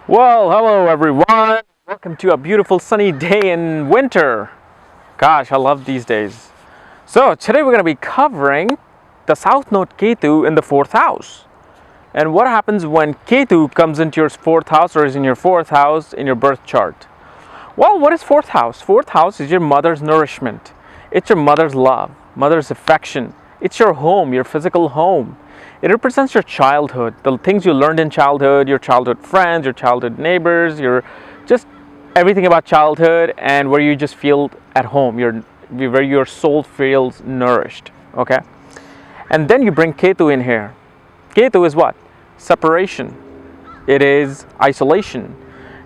Well, hello everyone. Welcome to a beautiful sunny day in winter. Gosh, I love these days. So today we're going to be covering the South Node Ketu in the 4th house. And what happens when Ketu comes into your 4th house or is in your 4th house in your birth chart? Well, what is 4th house? 4th house is your mother's nourishment. It's your mother's love, mother's affection. It's your home, your physical home. It represents your childhood, the things you learned in childhood, your childhood friends, your childhood neighbors, your just everything about childhood, and where you just feel at home, where your soul feels nourished, okay? And then you bring Ketu in here. Ketu is what? Separation. It is isolation.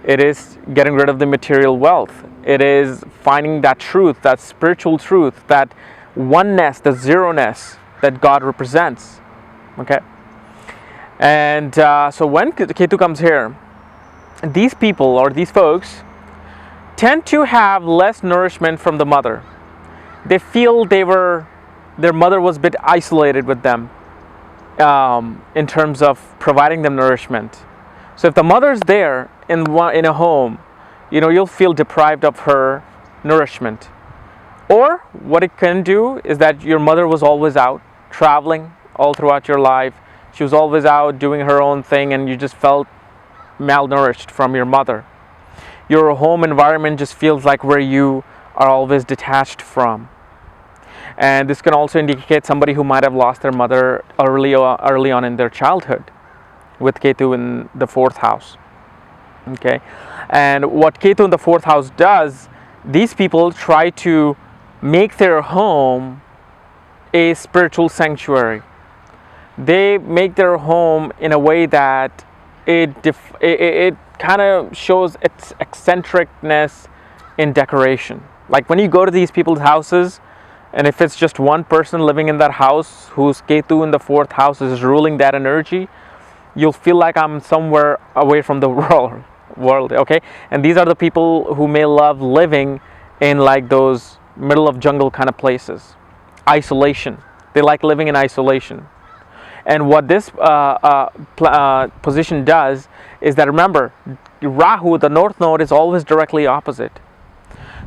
It is getting rid of the material wealth. It is finding that truth, that spiritual truth, that oneness, the zero-ness that God represents. Okay, and so when Ketu comes here, these people or these folks tend to have less nourishment from the mother. They feel their mother was a bit isolated with them in terms of providing them nourishment. So if the mother's there in a home, you'll feel deprived of her nourishment. Or what it can do is that your mother was always out traveling all throughout your life. She was always out doing her own thing and you just felt malnourished from your mother. Your home environment just feels like where you are always detached from. And this can also indicate somebody who might have lost their mother early on in their childhood with Ketu in the 4th house. Okay, and what Ketu in the 4th house does, these people try to make their home a spiritual sanctuary. They make their home in a way that it kind of shows its eccentricness in decoration. Like when you go to these people's houses, and if it's just one person living in that house whose Ketu in the 4th house is ruling that energy, you'll feel like I'm somewhere away from the world, okay? And these are the people who may love living in like those middle of jungle kind of places. Isolation. They like living in isolation. And what this position does is that, remember, Rahu, the North Node, is always directly opposite.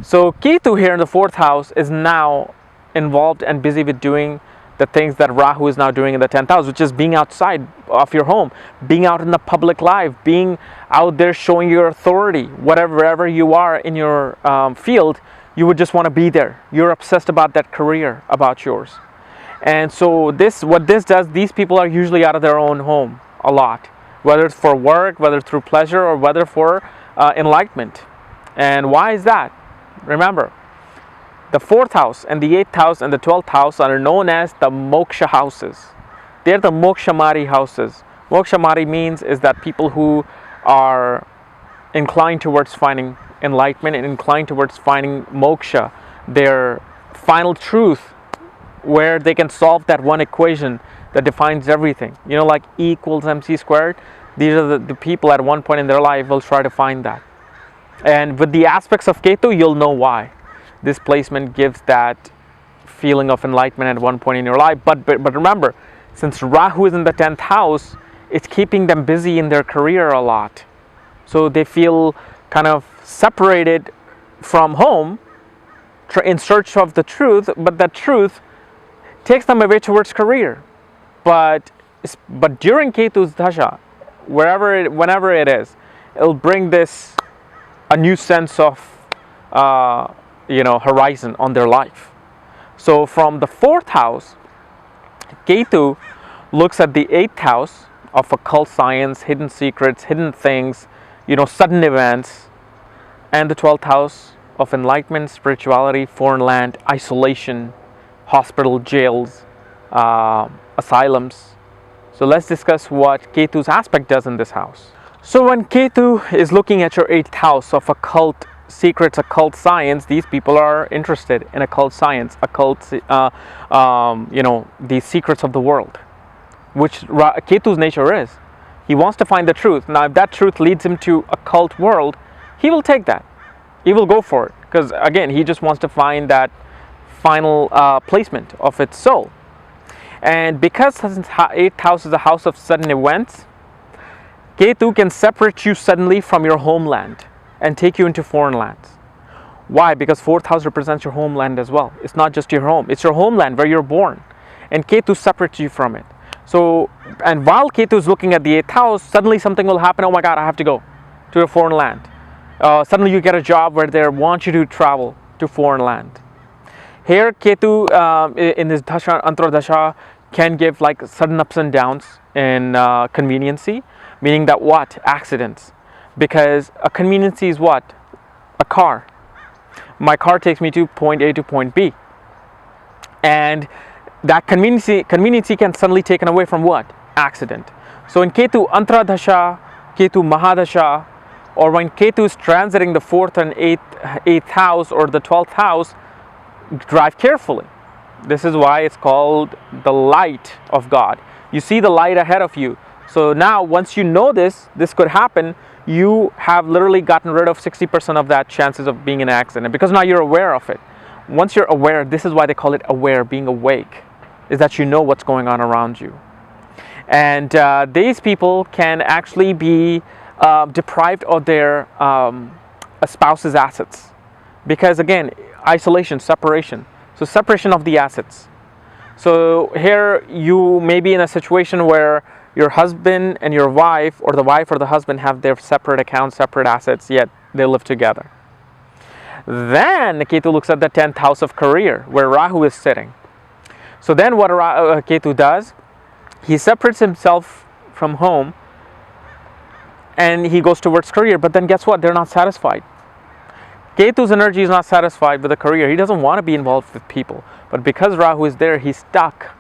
So Ketu here in the 4th house is now involved and busy with doing the things that Rahu is now doing in the 10th house, which is being outside of your home, being out in the public life, being out there showing your authority. Wherever you are in your field, you would just want to be there. You're obsessed about that career, about yours. And so what this does, these people are usually out of their own home a lot, whether it's for work, whether through pleasure, or whether for enlightenment. And why is that? Remember, the 4th house and the 8th house and the 12th house are known as the moksha houses. They're the mokshamari houses. Mokshamari means is that people who are inclined towards finding enlightenment and inclined towards finding moksha, their final truth, where they can solve that one equation that defines everything. Like E equals MC squared. These are the people at one point in their life will try to find that. And with the aspects of Ketu, you'll know why. This placement gives that feeling of enlightenment at one point in your life. But remember, since Rahu is in the 10th house, it's keeping them busy in their career a lot. So they feel kind of separated from home in search of the truth, but that truth takes them away towards career. But during Ketu's dasha, whenever it is, it'll bring a new sense of horizon on their life. So from the 4th house, Ketu looks at the 8th house of occult science, hidden secrets, hidden things, sudden events, and the 12th house of enlightenment, spirituality, foreign land, isolation, hospital, jails, asylums. So let's discuss what Ketu's aspect does in this house. So when Ketu is looking at your 8th house of occult secrets, occult science, these people are interested in occult science, the secrets of the world, which Ketu's nature is. He wants to find the truth. Now, if that truth leads him to occult world, he will take that. He will go for it, because again, he just wants to find that final placement of its soul. And because 8th house is a house of sudden events, Ketu can separate you suddenly from your homeland and take you into foreign lands. Why? Because 4th house represents your homeland as well. It's not just your home, it's your homeland where you're born. And Ketu separates you from it. So, and while Ketu is looking at the 8th house, suddenly something will happen. Oh my God, I have to go to a foreign land. Suddenly you get a job where they want you to travel to foreign land. Here, Ketu in this Dasha, Antardasha, can give like sudden ups and downs in conveniency, meaning that what? Accidents. Because a conveniency is what? A car. My car takes me to point A to point B. And that conveniency can suddenly be taken away from what? Accident. So in Ketu Antradasha, Ketu Mahadasha, or when Ketu is transiting the 4th and 8th house or the 12th house, drive carefully. This is why it's called the light of God. You see the light ahead of you. So now once you know this could happen, you have literally gotten rid of 60% of that chances of being in an accident, because now you're aware of it. Once you're aware, this is why they call it aware, being awake, is that you know what's going on around you. And these people can actually be deprived of their spouse's assets, because again, isolation, separation. So separation of the assets. So here you may be in a situation where your husband and your wife, or the wife or the husband, have their separate accounts, separate assets, yet they live together. Then Ketu looks at the 10th house of career, where Rahu is sitting. So then what Ketu does, he separates himself from home and he goes towards career. But then guess what? They're not satisfied. Ketu's energy is not satisfied with the career. He doesn't want to be involved with people. But because Rahu is there, he's stuck,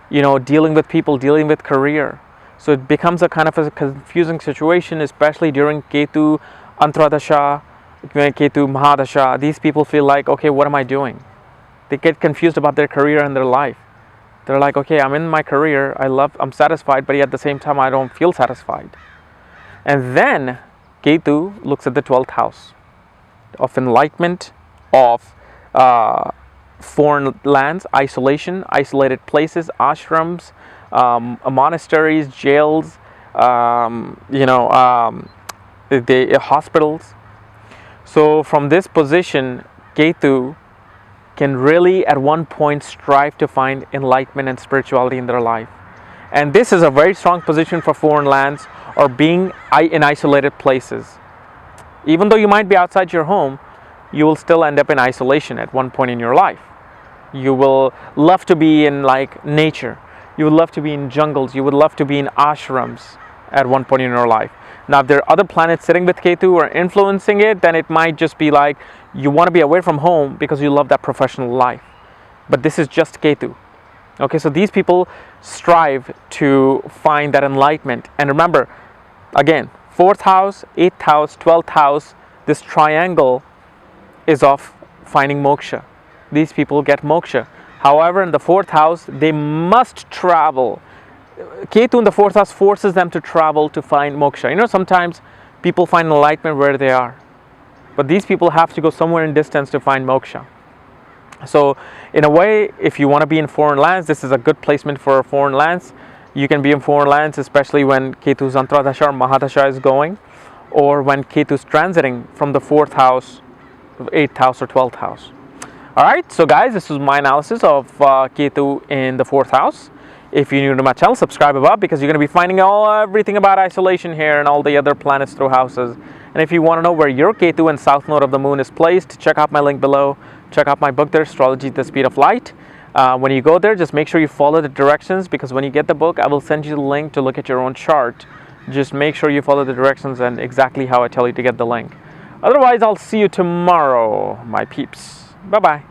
dealing with people, dealing with career. So it becomes a kind of a confusing situation, especially during Ketu Antradasha, Ketu Mahadasha. These people feel like, okay, what am I doing? They get confused about their career and their life. They're like, okay, I'm in my career, I'm satisfied, but yet at the same time I don't feel satisfied. And then Ketu looks at the 12th house of enlightenment, of foreign lands, isolation, isolated places, ashrams, monasteries, jails, the hospitals. So from this position, Ketu can really at one point strive to find enlightenment and spirituality in their life. And this is a very strong position for foreign lands or being in isolated places. Even though you might be outside your home, you will still end up in isolation at one point in your life. You will love to be in like nature. You would love to be in jungles. You would love to be in ashrams at one point in your life. Now, if there are other planets sitting with Ketu or influencing it, then it might just be like you want to be away from home because you love that professional life. But this is just Ketu. Okay, so these people strive to find that enlightenment. And remember, again, 4th house, 8th house, 12th house, this triangle is of finding moksha. These people get moksha. However, in the 4th house, they must travel. Ketu in the 4th house forces them to travel to find moksha. Sometimes people find enlightenment where they are. But these people have to go somewhere in distance to find moksha. So, in a way, if you want to be in foreign lands, this is a good placement for foreign lands. You can be in foreign lands, especially when Ketu's Antradasha or Mahadasha is going, or when Ketu's transiting from the 4th house, 8th house, or 12th house. Alright, so guys, this was my analysis of Ketu in the 4th house. If you're new to my channel, subscribe above, because you're going to be finding everything about isolation here and all the other planets through houses. And if you want to know where your Ketu and south node of the moon is placed, check out my link below. Check out my book there, Astrology, the Speed of Light. When you go there, just make sure you follow the directions, because when you get the book, I will send you the link to look at your own chart. Just make sure you follow the directions and exactly how I tell you to get the link. Otherwise, I'll see you tomorrow, my peeps. Bye-bye.